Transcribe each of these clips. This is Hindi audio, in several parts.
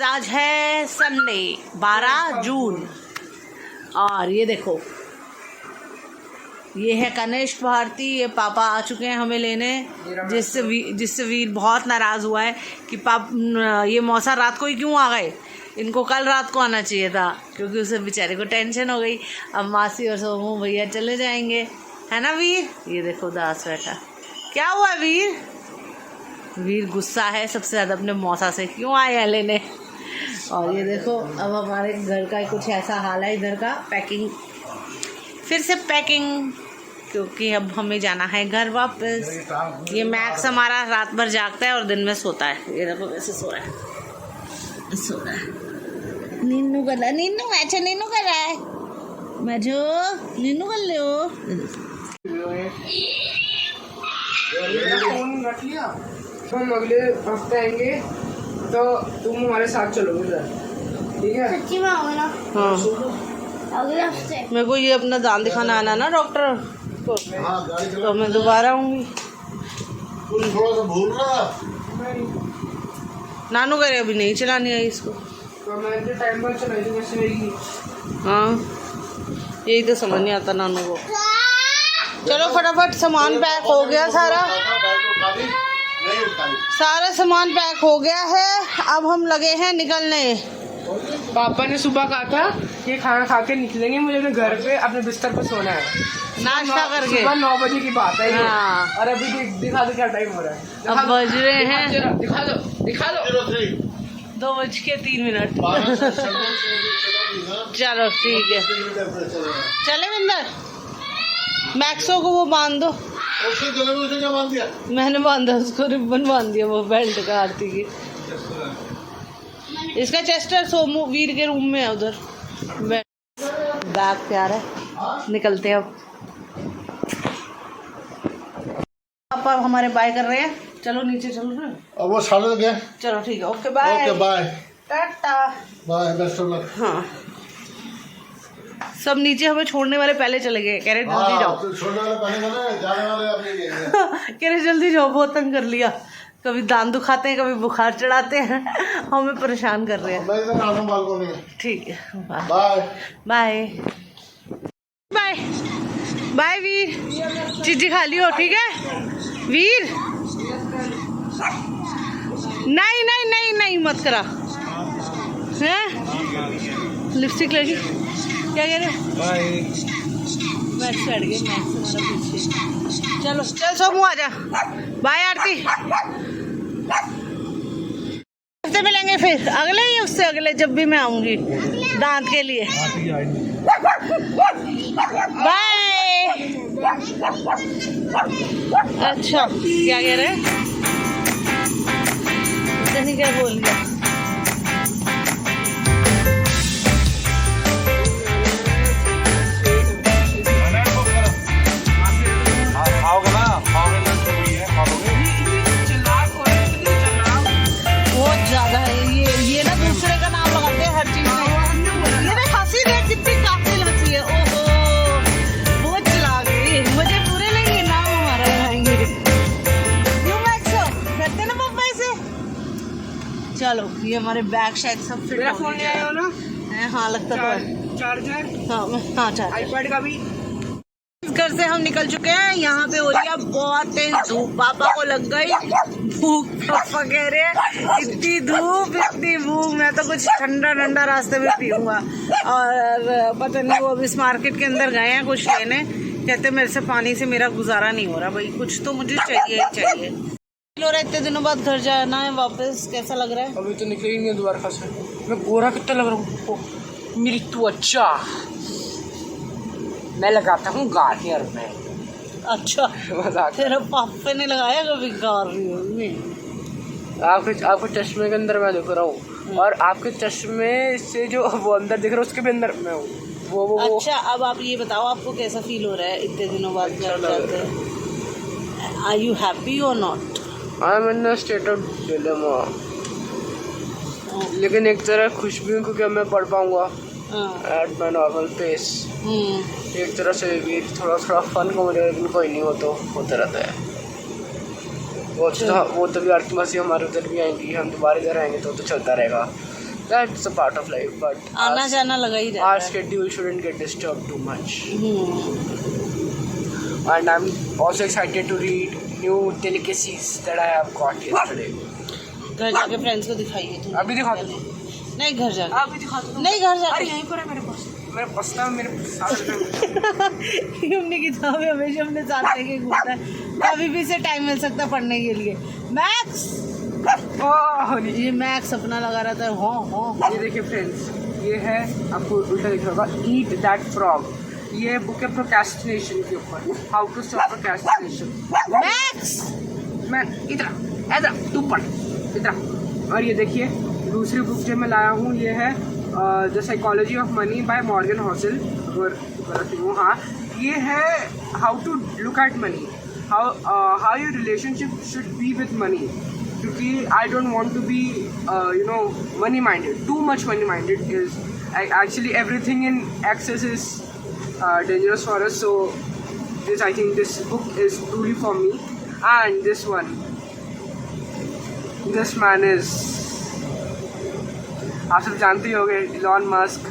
आज है संडे 12 जून और ये देखो ये है कनिष्क भारती। ये पापा आ चुके हैं हमें लेने, जिससे वीर बहुत नाराज़ हुआ है कि ये मौसा रात को ही क्यों आ गए, इनको कल रात को आना चाहिए था, क्योंकि उसे बेचारे को टेंशन हो गई। अब मासी और सोमू भैया चले जाएंगे, है ना वीर। ये देखो दास बैठा, क्या हुआ वीर? वीर गुस्सा है सबसे ज़्यादा अपने मौसा से, क्यों आए हैं लेने। और ये देखो अब हमारे घर का कुछ ऐसा हाल है, इधर का पैकिंग, फिर से पैकिंग, क्योंकि अब हमें जाना है घर वापस। ये मैक्स हमारा रात भर जागता है और दिन में सोता है। ये देखो वैसे सो रहा है, नीनू कर रहा है, नीनू अच्छा नीनू कर रहा है, मैं जो नीनू कर ले हो। फोन रख लिया, तो हम अगले हफ्ते आएंगे तो तुम हमारे साथ चलोगे सर, ठीक है? सच्ची में आओगे ना? हाँ अगले हफ्ते मेरे को ये अपना दांत दिखाना आना ना डॉक्टर को, तो मैं दोबारा आऊँगी। थोड़ा सा भूल रहा नानू करे अभी नहीं चलानी आई इसको, तो मैं जो टाइम पर चलाई तो कैसे रहेगी? हाँ यही तो समझ नहीं आता नानू को। चलो फटाफट सामान पैक हो गया, सारा सामान पैक हो गया है। अब हम लगे हैं निकलने। पापा ने सुबह कहा था कि खाना खा के निकलेंगे, मुझे अपने घर पे अपने बिस्तर पे सोना है, नाश्ता करके। सुबह 9 बजे की बात है ये। हाँ। और अभी दिखा दो क्या टाइम हो रहा है। अब बज रहे हैं दिखा दो 2:03। चलो ठीक है, चले विंदर, मैक्सो को वो बांध दो। उसके गले में उसे क्या बांध दिया? मैंने बांधा उसको, रिबन बांध दिया वो बेल्ट का आरती की। इसका चेस्टर सोमू वीर के रूम में है उधर। बैग प्यार है, निकलते हैं अब। पापा हमारे बाय कर रहे हैं, चलो नीचे चल रहे हैं। अब वो साले गए। चलो ठीक है, okay bye. Okay bye tata bye, best of luck. हाँ सब नीचे हमें छोड़ने वाले पहले चले गए, कह रहे जल्दी जाओ। छोड़ने वाले पहले वाले, जाने वाले अपने लिए। कह रहे जल्दी जाओ, बहुत तंग कर लिया, कभी दांत दुखाते हैं, कभी बुखार चढ़ाते हैं, हमें परेशान कर रहे हैं। मैं इधर आ रहा हूं बालकनी में। ठीक है, बाय बाय बाय बाय वीर, चीजी खा लियो, ठीक है वीर। नहीं नहीं नहीं नहीं मत करा, हैं लिपस्टिक लगी, क्या कह रहे? मैक्स चढ़ गए, मैक्स हमारा पीछे। चलो चल सोमू आ जा, बाय आरती। हफ्ते मिलेंगे फिर, अगले ही उससे अगले जब भी मैं आऊंगी दांत के लिए। बाय। अच्छा क्या कह रहे हैं, नहीं क्या बोल गया। बहुत ज्यादा है ये ना दूसरे का नाम लगाते हैं हर चीज में। ये ना हंसी देख कितनी कातिल हंसी है, ओहो बहुत चला गई, मुझे पूरे लेंगे नाम हमारा लगाएंगे। क्यों मैक्सो करते ना पापा ऐसे। चलो ये हमारे बैग शैग सब फिट मेरा हो फोन ले गया आए हो ना? है। हाँ लगता तो है, चार्जर, हाँ चार्जर, आईपैड का भी। घर से हम निकल चुके हैं, यहाँ पे हो रही है बहुत तेज धूप। पापा को लग गई भूख, पापा कह रहे हैं इतनी धूप इतनी भूख, मैं तो कुछ ठंडा ठंडा रास्ते में पीऊंगा। और पता नहीं वो अब इस मार्केट के अंदर गए हैं कुछ लेने, कहते मेरे से पानी से मेरा गुजारा नहीं हो रहा भाई, कुछ तो मुझे चाहिए ही चाहिए। लो रहा इतने दिनों बाद घर जाना है वापस, कैसा लग रहा है? अभी तो निकले ही नहीं दोबारा से। मैं गोरा कितना लग रहा हूँ, मेरी त्वचा मैं लगाता हूँ गार्नियर में। अच्छा तेरा पापा ने लगाया कभी गार्नियर में? आपके चश्मे के अंदर मैं दिख रहा हूँ, और आपके चश्मे से जो वो अंदर दिख रहा है उसके भी अंदर मैं हूँ। वो अच्छा अब आप ये बताओ आपको कैसा फील हो रहा है इतने दिनों बाद घर जाते हैं? आर यू हैप्पी और not? I am in a state of dilemma, लेकिन एक तरह खुश भी हूँ क्योंकि मैं पढ़ पाऊंगा एट माई नॉर्मल पेस। एक तरह से भी थोड़ा थोड़ा फन को मुझे, लेकिन कोई नहीं, वो तो होता रहता है। वो तो भी आरती मासी हमारे उधर भी आएंगी, हम दोबारा इधर आएंगे तो चलता रहेगा। That's a part of life, but आना जाना लगा ही रहता our है। schedule shouldn't get disturbed too much. And I'm also excited to read new delicacies that I have got yesterday. घर जाके फ्रेंड्स को दिखाइए तुम। अभी दिखा दो। नहीं घर जाके। अभी दिखा दो। नहीं घर अरे जाके। यहीं पर है मेरे पास। मेरे पस्ता मेरे साथ। हमने किताबें हमेशा अपने साथ लेके घूमता है, कभी भी से टाइम मिल सकता है पढ़ने के लिए। मैक्स ओह ये मैक्स अपना लगा रहता है। हाँ ये देखिए फ्रेंड्स, ये है आपको उल्टा दिख रहा होगा, ईट दैट फ्रॉग। ये बुक है प्रोक्रेस्टिनेशन के ऊपर, हाउ टू स्टॉप प्रोक्रेस्टिनेशन। मैक्स मैं इधर इधर तू पढ़ इधर। और ये देखिए दूसरी बुक जो मैं लाया हूँ, ये है the psychology of money by Morgan Housel. अगर गलत हूँ, हाँ ये है how to look at money, how your relationship should be with money. क्योंकि I don't want to be you know money minded, too much money minded is actually everything in excess is dangerous for us. So this, I think this book is truly for me. And this one, this man is, आप सब जानते ही होंगे, Elon Musk,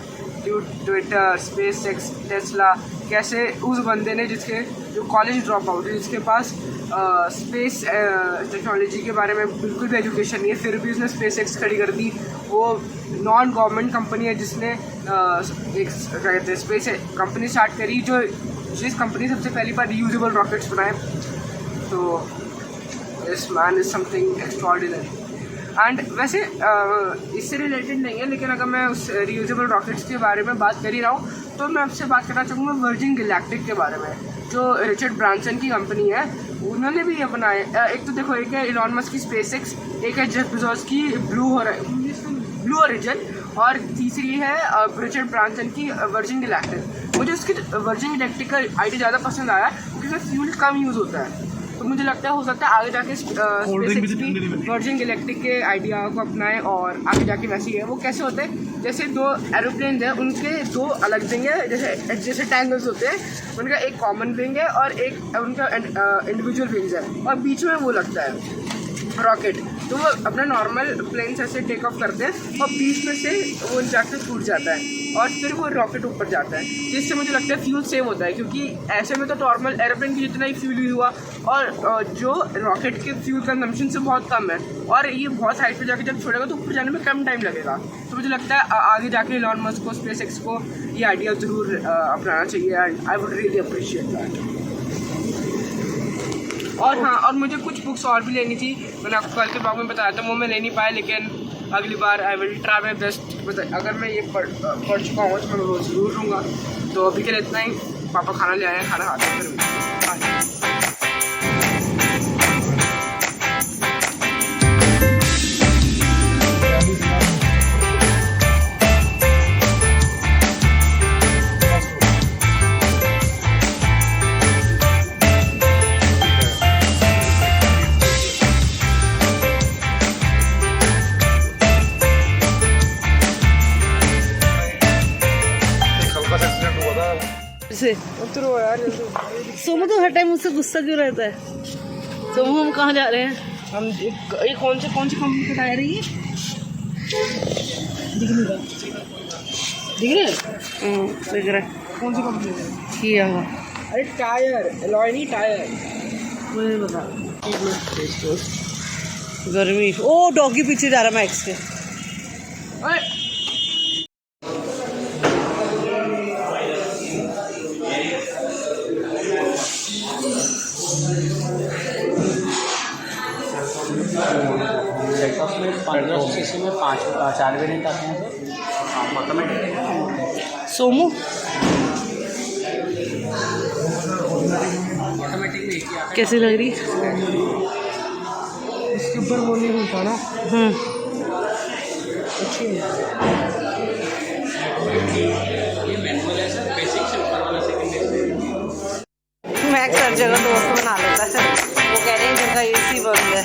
Twitter, SpaceX, Tesla. कैसे उस बंदे ने जिसके जो कॉलेज ड्रॉप आउट है, जिसके पास स्पेस टेक्नोलॉजी के बारे में बिल्कुल भी एजुकेशन नहीं है, फिर भी उसने स्पेसएक्स खड़ी कर दी। वो नॉन गवर्नमेंट कंपनी है जिसने एक क्या कहते हैं स्पेस कंपनी स्टार्ट करी, जो जिस कंपनी सबसे पहली बार रीयूजेबल रॉकेट्स बनाए। तो this man is something extraordinary. And वैसे इससे रिलेटेड नहीं है, लेकिन अगर मैं उस रीयूजेबल रॉकेट्स के बारे में बात कर ही रहा हूँ, तो मैं आपसे बात करना चाहूँगा वर्जिन गैलेक्टिक के बारे में, जो रिचर्ड ब्रांसन की कंपनी है। उन्होंने भी ये बनाए। एक तो देखो, एक है इलॉन मस्क की स्पेसएक्स, एक है जेफ बेजोस की ब्लू ओरिजिन, और तीसरी है रिचर्ड ब्रांसन की वर्जिन गैलेक्टिक। मुझे उसकी वर्जिन गैलेक्टिक का आइडिया ज़्यादा पसंद आया क्योंकि उसमें फ्यूल कम यूज़ होता है। तो मुझे लगता है हो सकता है आगे जाके स्पेसएक्स भी वर्जिन गैलेक्टिक के आइडिया को अपनाएं और आगे जाके वैसे ही है। वो कैसे होते हैं, जैसे दो एरोप्लेन है, उनके दो अलग विंग है, जैसे टैंगल्स होते हैं, उनका एक कॉमन विंग है और एक उनका इंडिविजुअल विंग्स है, और बीच में वो लगता है रॉकेट। तो वो अपना नॉर्मल प्लेन से ऐसे टेक ऑफ करते हैं और बीच में से वो जाके छूट जाता है और फिर वो रॉकेट ऊपर जाता है, जिससे मुझे लगता है फ्यूल सेव होता है। क्योंकि ऐसे में तो नॉर्मल एरोप्लेन की जितना ही फ्यूल यूज हुआ, और जो रॉकेट के फ्यूल कंजम्पशन से बहुत कम है, और ये बहुत हाइट पे जाके जब छोड़ेगा तो ऊपर जाने में कम टाइम लगेगा। तो मुझे लगता है आगे जाके इलॉन मस्क को, स्पेसएक्स को ये आइडिया ज़रूर अपनाना चाहिए, and I would really appreciate that. और हाँ, और मुझे कुछ बुक्स और भी लेनी थी, मैंने आपको कल के ब्लॉग में बताया था, वो मैं ले नहीं पाया, लेकिन अगली बार I will try my best. अगर मैं ये पढ़ चुका हूँ तो मैं वो ज़रूर लूँगा। तो अभी के लिए इतना ही। पापा खाना ले आए हैं, खाना खाते हैं फिर। से उतरो यार जल्दी। सोमू तो हर टाइम मुझसे गुस्सा क्यों रहता है? सोमू हम कहाँ जा रहे हैं? हम एक कौन सी कंपनी का टायर है ये? दिख नहीं रहा। दिख रहा है? दिख रहा है। कौन सी कंपनी है? किया हुआ। अरे टायर, एलॉय नहीं टायर। मुझे बता। गर्मी। ओ डॉगी पीछे जा रहा है मैक्स के। में 15 सीसी में 4 वेरिएंट आते हैं सर, ऑटोमेटिक। सोमू ऑटोमेटिक में एक ही आता है। कैसी लग रही? इसके ऊपर वो नहीं होता ना। अच्छी है। ये मैनुअल है सर, बेसिक से ऊपर वाला सेकंड। मैक्स हर जगह दोस्त बना लेता है। वो कह रहे हैं जिनका AC बंद है।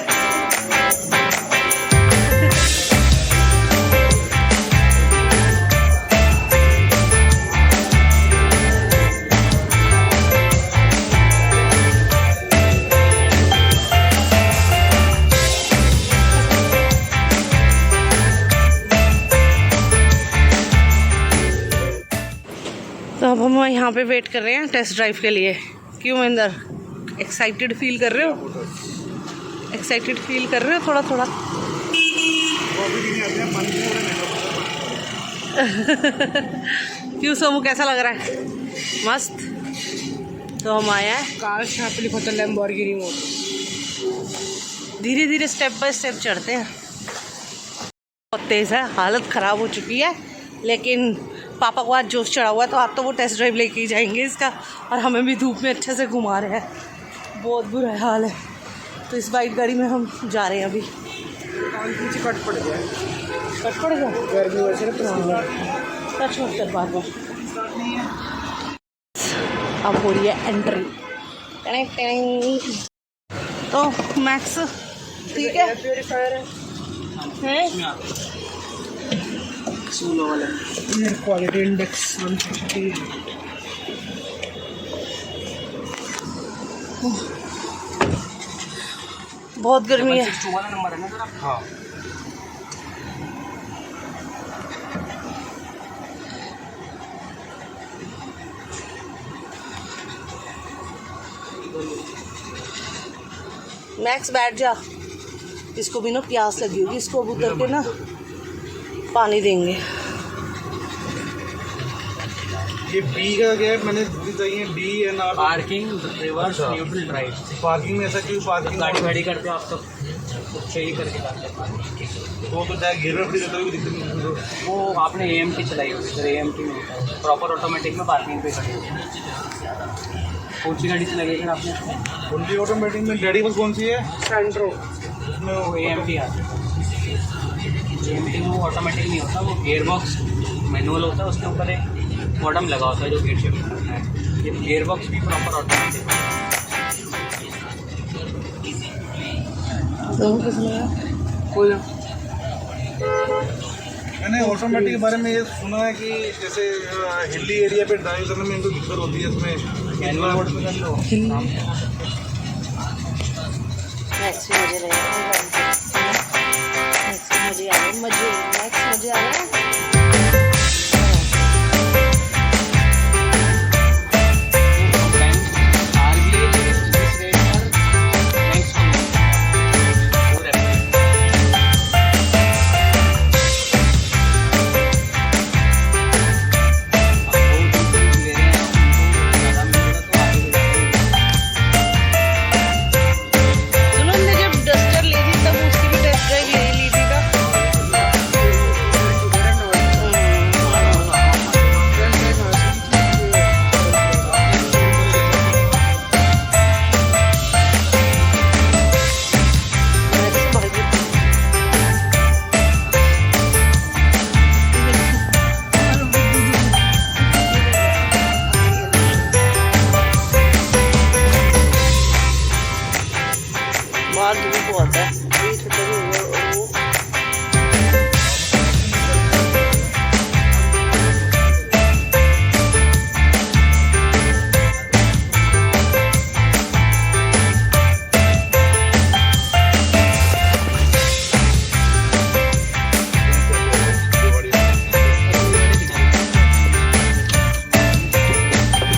हम यहाँ पे वेट कर रहे हैं टेस्ट ड्राइव के लिए। क्यों महेंद्र, एक्साइटेड फील कर रहे हो? एक्साइटेड फील कर रहे हो थोड़ा थोड़ा? क्यों सोमू, कैसा लग रहा है? मस्त। तो हम आए हैं, काश यहाँ पे लिखा था लैम्बोर्गिनी मोटर्स। धीरे धीरे स्टेप बाय स्टेप चढ़ते हैं। बहुत तेज़ है, हालत ख़राब हो चुकी है, लेकिन पापा को आज जोश चढ़ा हुआ है तो आप तो वो टेस्ट ड्राइव लेके ही जाएंगे इसका, और हमें भी धूप में अच्छे से घुमा रहे हैं। बहुत बुरा हाल है। तो इस वाइट गाड़ी में हम जा रहे हैं अभी। पीछे कट पड़ गया, कट पड़ गया गर्मी वजह से पसीना। टच मत कर बार बार। अब हो रही है एंट्री। तो मैक्स ठीक है, हैं? सूलो वाले एयर क्वालिटी इंडेक्स 150। बहुत गर्मी है। 62 वाला नंबर है ना तेरा? हाँ। मैक्स बैठ जा, इसको भी ना प्यास लगी होगी, इसको अब उतर के ना पानी देंगे। ये बी का क्या है? मैंने चाहिए P and R. Parking, reverse, neutral drive. Parking में ऐसा क्यों? पार्किंग गाड़ी वाड़ी करते हो आप तो खुद से ही करके जाते हो। वो तो चाहे गिर में फ्री रहता है, कोई दिक्कत नहीं है। वो आपने AMT चलाई होगी सर, AMT में होता है प्रॉपर ऑटोमेटिक में पार्किंग पे खड़ी होगी। कौन सी गाड़ी चलाई है सर आपने? फुल्ली ऑटोमेटिक में डैडी बस कौन सी है? सैंड्रो। उसमें वो AMT आता है। AMT में वो ऑटोमेटिक नहीं होता, वो गियर बॉक्स मैनुअल होता है, उसके ऊपर एक बॉटम लगा होता है जो गियर शिफ्ट करता है। ये गियर बॉक्स भी प्रॉपर ऑटोमेटिक है। कोई मैंने ऑटोमेटिक के बारे में ये सुना है कि जैसे हिली एरिया पे ड्राइव करने में इनको दिक्कत होती है। इसमें मैनुअल मोड में कर लो। मैक्स मजे रहे, मैक्स मजे आ रहे, मैक्स मजे आ रहे हैं। बाहर धूप बहुत है।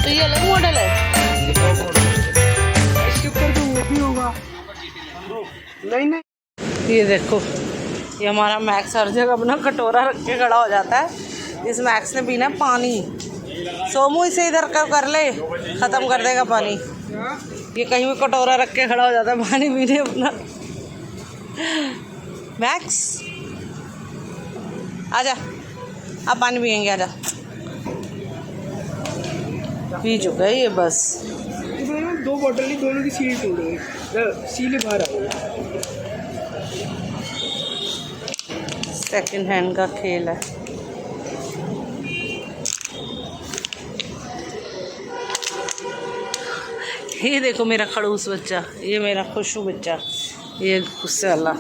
तो ये अलग मॉडल है। इसके ऊपर तो वो भी होगा। नहीं ये देखो, ये हमारा मैक्स हर जगह अपना कटोरा रख के खड़ा हो जाता है। इस मैक्स ने पीना पानी। सोमू इसे इधर कर ले, ख़त्म कर देगा पानी। ये कहीं भी कटोरा रख के खड़ा हो जाता है पानी पीने अपना। मैक्स आजा, आप पानी पियेंगे, आजा। पी चुका है ये बस। दो बॉटल नहीं, दोनों की सील टूट गई, सील बाहर आ गई। सेकंड हैंड का खेल है। ये देखो मेरा खड़ूस बच्चा, ये मेरा खुशू बच्चा, ये गुस्से वाला।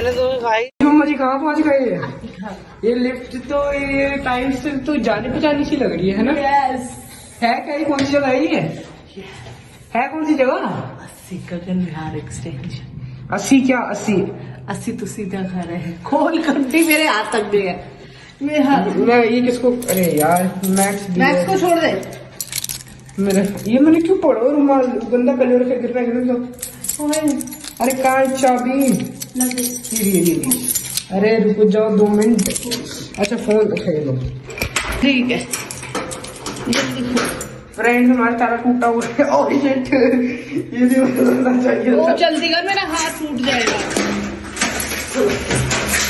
मैंने तो खाई। मम्मा जी कहाँ पहुँच गए हैं? ये लिफ्ट तो ये टाइम से तो जाने पहचानी सी लग रही है ना? यस। है क्या, ये कौन सी जगह है ये? है कौन सी जगह? 80 गगन विहार एक्सटेंशन। 80 क्या 80? 80 तो सीधा घर है, खोल कर दी मेरे हाथ तक भी है मेरे हाथ। मैं ये किसको, अरे यार मैक्स को छोड़ दे। मेरे ये मैंने क्यों पढ़ो रुमाल गंदा कलर के गिरना अरे कहाँ है चाबी? ये अरे रुको जाओ 2 मिनट। अच्छा फोन खेल लो। ठीक है। फ्रेंड हमारा तारा टूटा हुआ है। ओह शिट, ये भी बदलना चाहिए वो था। जल्दी कर, मेरा हाथ टूट जाएगा।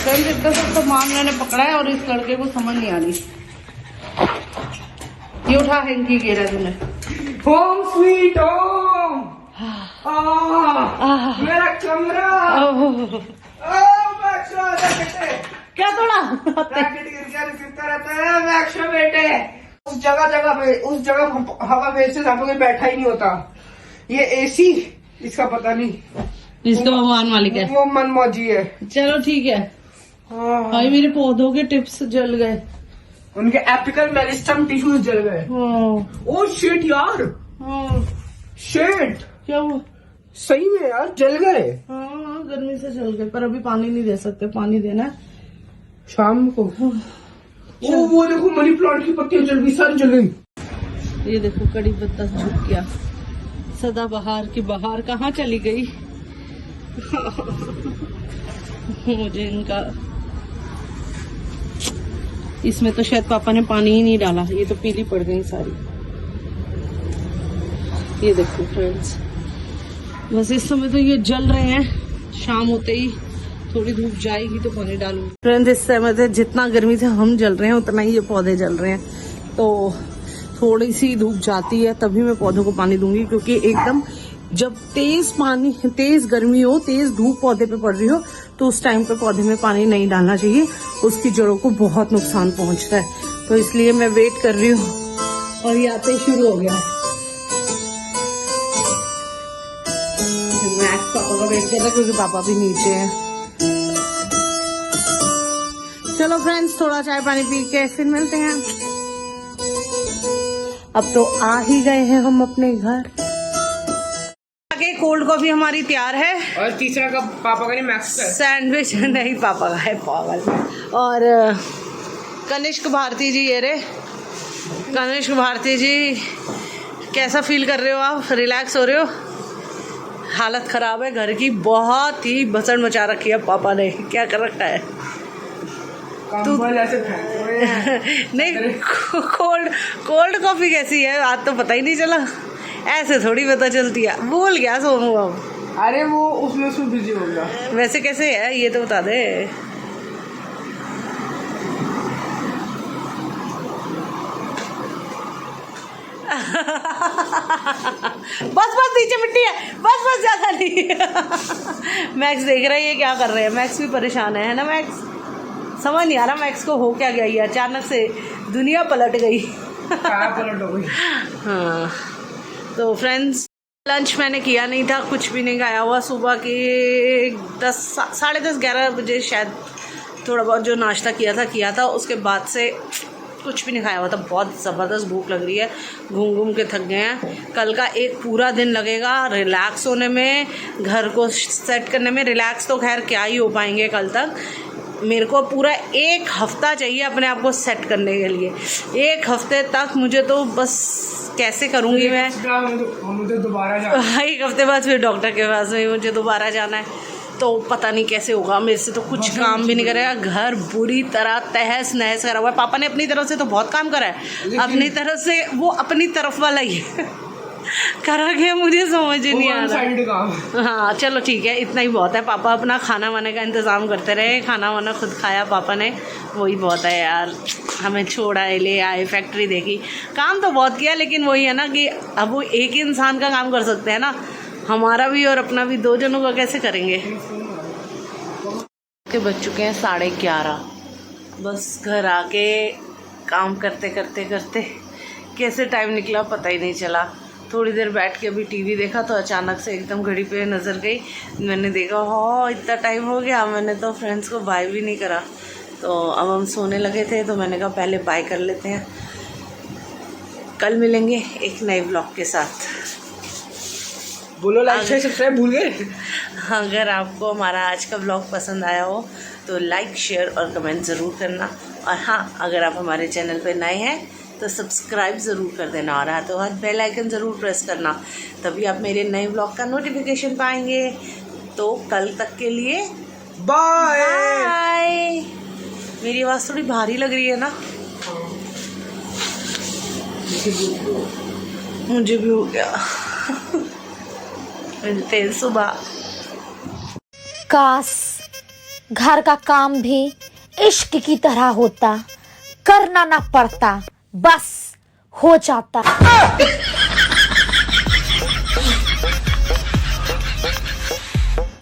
फ्रेंड इतना सब सामान मैंने पकड़ा है और इस लड़के को समझ नहीं आ रही। ये उठा हैंकी गिरा तूने। Home sweet home. मेरा कमरा। क्या तोड़ा? गिरता रहता है मैक्स बेटे। उस जगह पे उस जगह हवा में से कोई बैठा ही नहीं होता। ये एसी इसका पता नहीं, इसका भगवान मालिक है, वो मनमौजी है। चलो ठीक है। हाँ। भाई मेरे पौधों के टिप्स जल गए, उनके एपिकल मेरिस्टम टिश्यूज जल गए। ओह शिट यार, शिट क्या हुआ? सही में यार जल गए। हाँ गर्मी से जल गए, पर अभी पानी नहीं दे सकते, पानी देना है शाम को। ओ वो देखो मनी प्लांट की पत्तियां जल गई, सारी जल गई। ये देखो कड़ी पत्ता झुक गया, सदाबहार की बहार कहाँ चली गई? मुझे इनका, इसमें तो शायद पापा ने पानी ही नहीं डाला, ये तो पीली पड़ गई सारी। ये देखो फ्रेंड्स, बस इस समय तो ये जल रहे हैं, शाम होते ही थोड़ी धूप जाएगी तो पानी डालूंगी। फ्रेंड्स इस समय से जितना गर्मी से हम जल रहे हैं उतना ही ये पौधे जल रहे हैं, तो थोड़ी सी धूप जाती है तभी मैं पौधों को पानी दूंगी, क्योंकि एकदम जब तेज गर्मी हो, तेज धूप पौधे पे पड़ रही हो, तो उस टाइम पे पौधे में पानी नहीं डालना चाहिए, उसकी जड़ों को बहुत नुकसान पहुंचता है। तो इसलिए मैं वेट कर रही हूँ और ये आते ही शुरू हो गया है। मैक्स पापा का वेट कर रहा है क्योंकि पापा भी नीचे हैं। चलो फ्रेंड्स थोड़ा चाय पानी पी के फिर मिलते हैं। अब तो आ ही गए हैं हम अपने घर। कोल्ड कॉफी हमारी तैयार है, और तीसरा कप पापा का नहीं मैक्स का है। सैंडविच नहीं पापा का है, पागल। और कनिष्क भारती जी, ये रे कनिष्क भारती जी, कैसा फील कर रहे हो आप? रिलैक्स हो रहे हो? हालत खराब है घर की, बहुत ही भसड़ मचा रखी है पापा ने, क्या कर रखा है कंबल ऐसे फेंक रहे हैं। नहीं कोल्ड कॉफी कैसी है आज तो पता ही नहीं चला, ऐसे थोड़ी पता चलती है। भूल गया सोनू अब। अरे वो उसमें बिजी हो गया। वैसे कैसे है ये तो बता दे। बस नीचे मिट्टी है, बस ज्यादा नहीं। मैक्स देख रहा है ये क्या कर रहे हैं, मैक्स भी परेशान है ना मैक्स? समझ नहीं आ रहा मैक्स को हो क्या गया, ये अचानक से दुनिया पलट गई। पलट हो गई। हाँ तो फ्रेंड्स लंच मैंने किया नहीं था, कुछ भी नहीं खाया हुआ। सुबह के 10 साढ़े 10 11 बजे शायद थोड़ा बहुत जो नाश्ता किया था, उसके बाद से कुछ भी नहीं खाया हुआ था। बहुत ज़बरदस्त भूख लग रही है, घूम के थक गए हैं। कल का एक पूरा दिन लगेगा रिलैक्स होने में, घर को सेट करने में। रिलैक्स तो खैर क्या ही हो पाएंगे कल तक, मेरे को पूरा 1 हफ्ता चाहिए अपने आप को सेट करने के लिए। 1 हफ्ते तक मुझे तो बस कैसे करूँगी मैं? मुझे दोबारा जाना। 1 हफ्ते बाद फिर डॉक्टर के पास में मुझे दोबारा जाना है, तो पता नहीं कैसे होगा। मेरे से तो कुछ काम भी नहीं करेगा, घर बुरी तरह तहस नहस करा हुआ है। पापा ने अपनी तरफ से तो बहुत काम करा है, अपनी तरफ से वो अपनी तरफ वाला ही करा गया, मुझे समझ ही नहीं आ रहा। हाँ चलो ठीक है, इतना ही बहुत है। पापा अपना खाना वाने का इंतज़ाम करते रहे, खाना वाना खुद खाया पापा ने, वही बहुत है यार। हमें छोड़ा है, ले आए, फैक्ट्री देखी, काम तो बहुत किया, लेकिन वही है ना कि अब वो एक ही इंसान का काम कर सकते हैं ना, हमारा भी और अपना भी, 2 जनों का कैसे करेंगे? के बज चुके हैं 11:30, बस घर आके काम करते करते कैसे टाइम निकला पता ही नहीं चला। थोड़ी देर बैठ के अभी टीवी देखा तो अचानक से एकदम घड़ी पे नज़र गई। मैंने देखा हाँ इतना टाइम हो गया, मैंने तो फ्रेंड्स को बाय भी नहीं करा। तो अब हम सोने लगे थे तो मैंने कहा पहले बाय कर लेते हैं, कल मिलेंगे एक नए ब्लॉग के साथ। बोलो लाइक शेयर सब्सक्राइब भूल गए। अगर आपको हमारा आज का ब्लॉग पसंद आया हो तो लाइक शेयर और कमेंट ज़रूर करना। और हाँ, अगर आप हमारे चैनल पर नए हैं तो सब्सक्राइब ज़रूर कर देना और हाथों हाथ बेल आइकन ज़रूर प्रेस करना, तभी आप मेरे नए ब्लॉग का नोटिफिकेशन पाएंगे। तो कल तक के लिए बाय। बाय। मेरी आवाज़ थोड़ी भारी लग रही है ना? मुझे भी हो गया। मिलते हैं सुबह। काश घर का काम भी इश्क की तरह होता, करना ना पड़ता, बस हो जाता।